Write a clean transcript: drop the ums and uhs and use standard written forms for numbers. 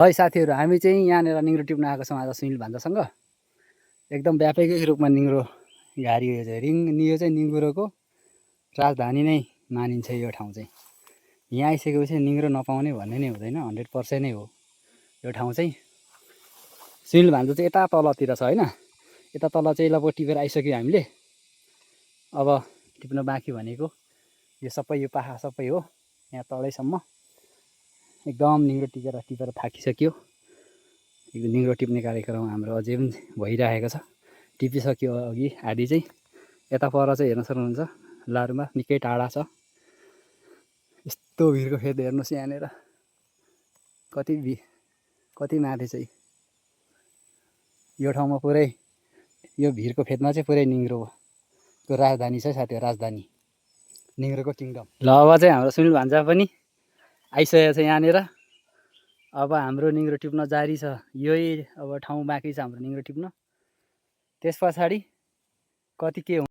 है साथीहरू, हामी चाहिँ यहाँनिर निङ्ग्रो टिप्न आएको छौँ आज सुनिल भान्जासँग। एकदम व्यापकै रूपमा निङ्ग्रो घारी यो चाहिँ यो चाहिँ निङ्ग्रोको राजधानी नै मानिन्छ। यो ठाउँ चाहिँ यहाँ आइसकेपछि निङ्ग्रो नपाउने भन्ने नै हुँदैन, 100% नै हो। यो ठाउँ चाहिँ सुनिल भान्जा चाहिँ यता तलतिर छ होइन। यता तल चाहिँ लगभग टिपेर आइसक्यो हामीले। अब टिप्न बाँकी भनेको यो सबै, यो पाखा सबै हो, यहाँ तलैसम्म एकदम निङ्ग्रो टिपेर थाकिसक्यो। एकदम निङ्ग्रो टिप्ने कार्यक्रम हाम्रो अझै पनि भइरहेको छ। टिपिसक्यो अघि आधी चाहिँ। यता पर चाहिँ हेर्न सक्नुहुन्छ लारुमा निकै टाढा छ। यस्तो भिरको खेत हेर्नुहोस् यहाँनिर कति माथि चाहिँ यो ठाउँमा पुरै यो भिरको फेदमा चाहिँ पुरै निङ्ग्रोको राजधानी छ साथीहरू, राजधानी निङ्ग्रोको किङडम। ल अब चाहिँ हाम्रो सुनिल भान्जा पनि आइसकेको छ यहाँनिर। अब हाम्रो निङ्ग्रो टिप्न जारी छ। यही अब ठाउँ बाँकी छ हाम्रो निङ्ग्रो टिप्न। त्यस पछाडि कति के